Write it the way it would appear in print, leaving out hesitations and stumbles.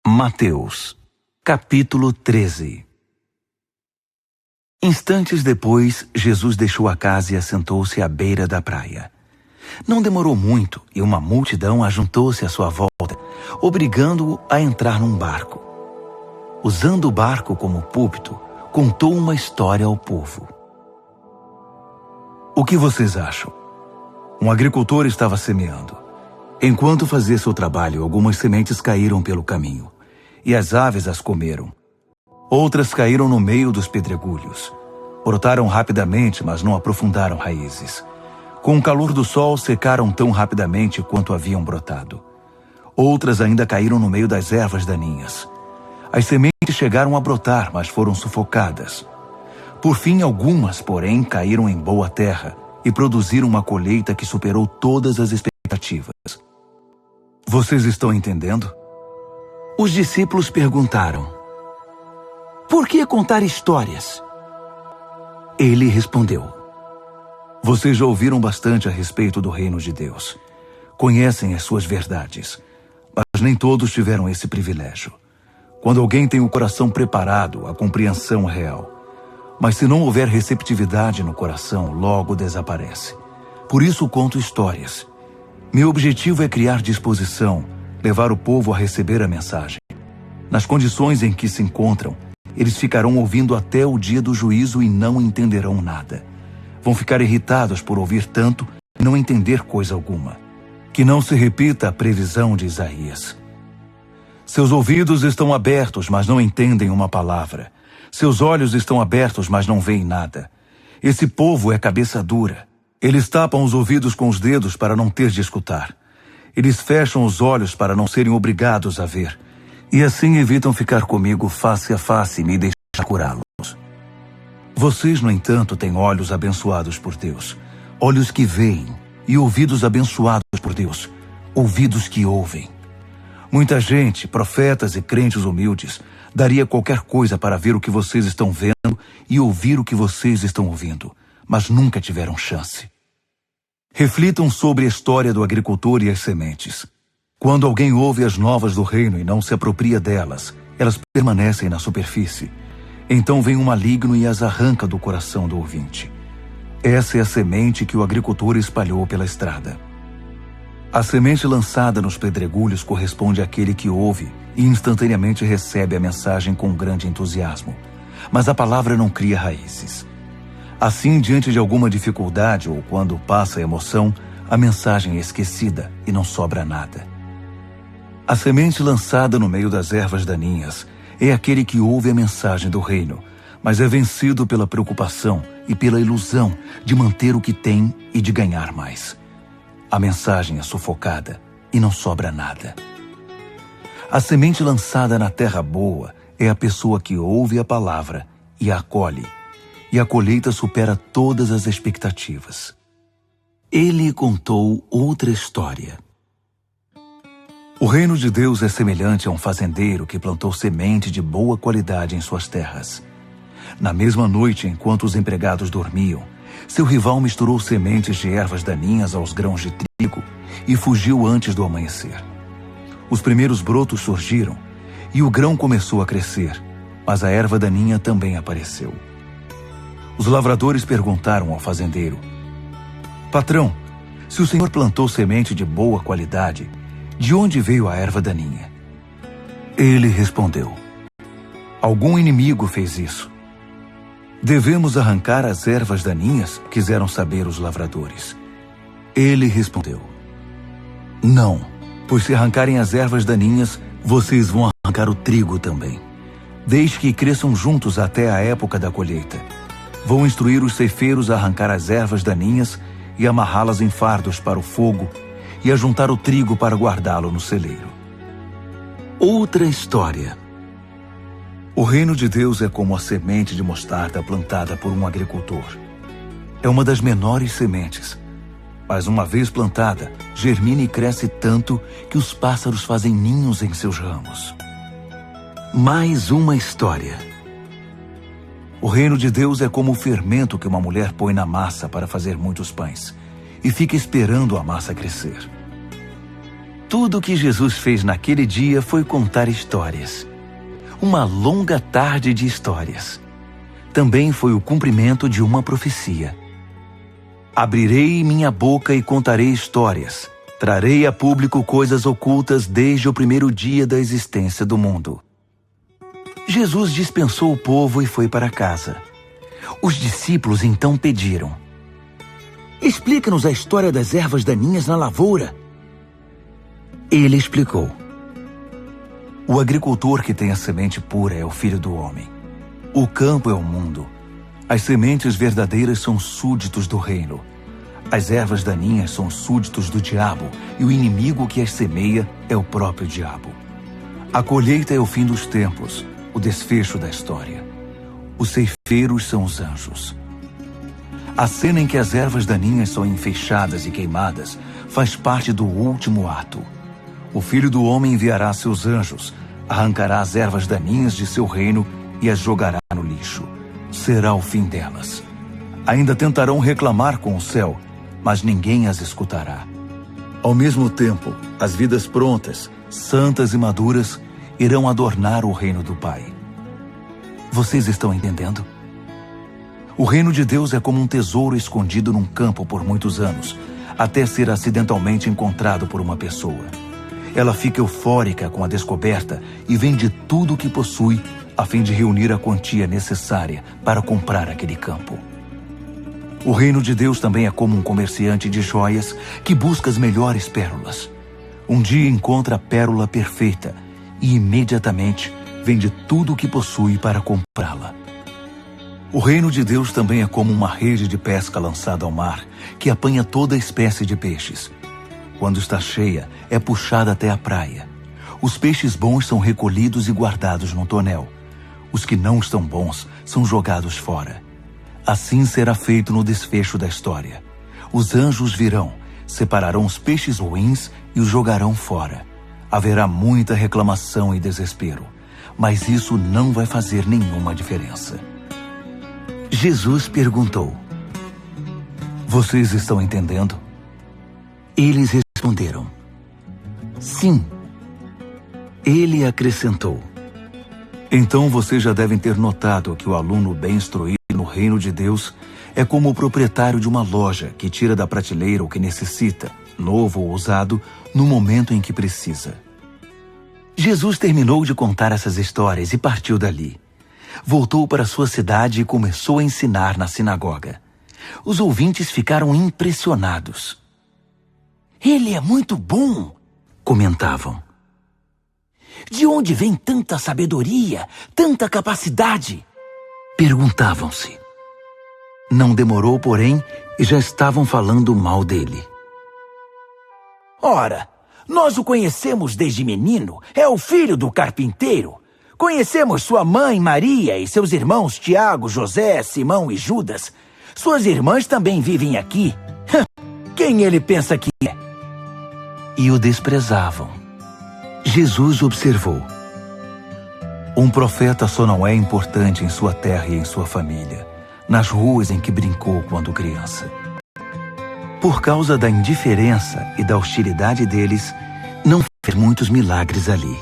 Mateus, capítulo 13. Instantes depois, Jesus deixou a casa e assentou-se à beira da praia. Não demorou muito e uma multidão ajuntou-se à sua volta, obrigando-o a entrar num barco. Usando o barco como púlpito, contou uma história ao povo. O que vocês acham? Um agricultor estava semeando. Enquanto fazia seu trabalho, algumas sementes caíram pelo caminho, e as aves as comeram. Outras caíram no meio dos pedregulhos. Brotaram rapidamente, mas não aprofundaram raízes. Com o calor do sol, secaram tão rapidamente quanto haviam brotado. Outras ainda caíram no meio das ervas daninhas. As sementes chegaram a brotar, mas foram sufocadas. Por fim, algumas, porém, caíram em boa terra e produziram uma colheita que superou todas as expectativas. Vocês estão entendendo? Os discípulos perguntaram: por que contar histórias? Ele respondeu: vocês já ouviram bastante a respeito do reino de Deus. Conhecem as suas verdades, mas nem todos tiveram esse privilégio. Quando alguém tem o coração preparado, a compreensão é real. Mas se não houver receptividade no coração, logo desaparece. Por isso conto histórias. Meu objetivo é criar disposição, levar o povo a receber a mensagem. Nas condições em que se encontram, eles ficarão ouvindo até o dia do juízo e não entenderão nada. Vão ficar irritados por ouvir tanto e não entender coisa alguma. Que não se repita a previsão de Isaías. Seus ouvidos estão abertos, mas não entendem uma palavra. Seus olhos estão abertos, mas não veem nada. Esse povo é cabeça dura. Eles tapam os ouvidos com os dedos para não ter de escutar. Eles fecham os olhos para não serem obrigados a ver. E assim evitam ficar comigo face a face e me deixar curá-los. Vocês, no entanto, têm olhos abençoados por Deus. Olhos que veem e ouvidos abençoados por Deus. Ouvidos que ouvem. Muita gente, profetas e crentes humildes, daria qualquer coisa para ver o que vocês estão vendo e ouvir o que vocês estão ouvindo, mas nunca tiveram chance. Reflitam sobre a história do agricultor e as sementes. Quando alguém ouve as novas do reino e não se apropria delas, elas permanecem na superfície. Então vem um maligno e as arranca do coração do ouvinte. Essa é a semente que o agricultor espalhou pela estrada. A semente lançada nos pedregulhos corresponde àquele que ouve e instantaneamente recebe a mensagem com grande entusiasmo. Mas a palavra não cria raízes. Assim, diante de alguma dificuldade ou quando passa a emoção, a mensagem é esquecida e não sobra nada. A semente lançada no meio das ervas daninhas é aquele que ouve a mensagem do reino, mas é vencido pela preocupação e pela ilusão de manter o que tem e de ganhar mais. A mensagem é sufocada e não sobra nada. A semente lançada na terra boa é a pessoa que ouve a palavra e a acolhe, e a colheita supera todas as expectativas. Ele contou outra história. O reino de Deus é semelhante a um fazendeiro que plantou semente de boa qualidade em suas terras. Na mesma noite, enquanto os empregados dormiam, seu rival misturou sementes de ervas daninhas aos grãos de trigo e fugiu antes do amanhecer. Os primeiros brotos surgiram e o grão começou a crescer, mas a erva daninha também apareceu. Os lavradores perguntaram ao fazendeiro: patrão, se o senhor plantou semente de boa qualidade, de onde veio a erva daninha? Ele respondeu: algum inimigo fez isso. Devemos arrancar as ervas daninhas? Quiseram saber os lavradores. Ele respondeu: não, pois se arrancarem as ervas daninhas, vocês vão arrancar o trigo também. Deixe que cresçam juntos até a época da colheita. Vou instruir os ceifeiros a arrancar as ervas daninhas e amarrá-las em fardos para o fogo e a juntar o trigo para guardá-lo no celeiro. Outra história. O reino de Deus é como a semente de mostarda plantada por um agricultor. É uma das menores sementes, mas uma vez plantada, germina e cresce tanto que os pássaros fazem ninhos em seus ramos. Mais uma história. O reino de Deus é como o fermento que uma mulher põe na massa para fazer muitos pães, e fica esperando a massa crescer. Tudo o que Jesus fez naquele dia foi contar histórias. Uma longa tarde de histórias. Também foi o cumprimento de uma profecia. Abrirei minha boca e contarei histórias. Trarei a público coisas ocultas desde o primeiro dia da existência do mundo. Jesus dispensou o povo e foi para casa. Os discípulos então pediram: explica-nos a história das ervas daninhas na lavoura. Ele explicou: o agricultor que tem a semente pura é o Filho do Homem. O campo é o mundo. As sementes verdadeiras são súditos do reino. As ervas daninhas são súditos do diabo, e o inimigo que as semeia é o próprio diabo. A colheita é o fim dos tempos, o desfecho da história. Os ceifeiros são os anjos. A cena em que as ervas daninhas são enfeixadas e queimadas faz parte do último ato. O Filho do Homem enviará seus anjos, arrancará as ervas daninhas de seu reino e as jogará no lixo. Será o fim delas. Ainda tentarão reclamar com o céu, mas ninguém as escutará. Ao mesmo tempo, as vidas prontas, santas e maduras, irão adornar o reino do Pai. Vocês estão entendendo? O reino de Deus é como um tesouro escondido num campo por muitos anos, até ser acidentalmente encontrado por uma pessoa. Ela fica eufórica com a descoberta e vende tudo o que possui a fim de reunir a quantia necessária para comprar aquele campo. O reino de Deus também é como um comerciante de joias que busca as melhores pérolas. Um dia encontra a pérola perfeita e imediatamente vende tudo o que possui para comprá-la. O reino de Deus também é como uma rede de pesca lançada ao mar que apanha toda espécie de peixes. Quando está cheia, é puxada até a praia. Os peixes bons são recolhidos e guardados no tonel. Os que não estão bons são jogados fora. Assim será feito no desfecho da história. Os anjos virão, separarão os peixes ruins e os jogarão fora. Haverá muita reclamação e desespero, mas isso não vai fazer nenhuma diferença. Jesus perguntou: vocês estão entendendo? Eles responderam: sim. Ele acrescentou: então vocês já devem ter notado que o aluno bem instruído no reino de Deus é como o proprietário de uma loja que tira da prateleira o que necessita, novo ou usado, no momento em que precisa. Jesus terminou de contar essas histórias e partiu dali. Voltou para sua cidade e começou a ensinar na sinagoga. Os ouvintes ficaram impressionados. Ele é muito bom, comentavam. De onde vem tanta sabedoria, tanta capacidade? Perguntavam-se. Não demorou, porém, e já estavam falando mal dele. Ora, nós o conhecemos desde menino, é o filho do carpinteiro. Conhecemos sua mãe Maria e seus irmãos Tiago, José, Simão e Judas. Suas irmãs também vivem aqui. Quem ele pensa que é? E o desprezavam. Jesus observou: um profeta só não é importante em sua terra e em sua família, nas ruas em que brincou quando criança. Por causa da indiferença e da hostilidade deles, não fez muitos milagres ali.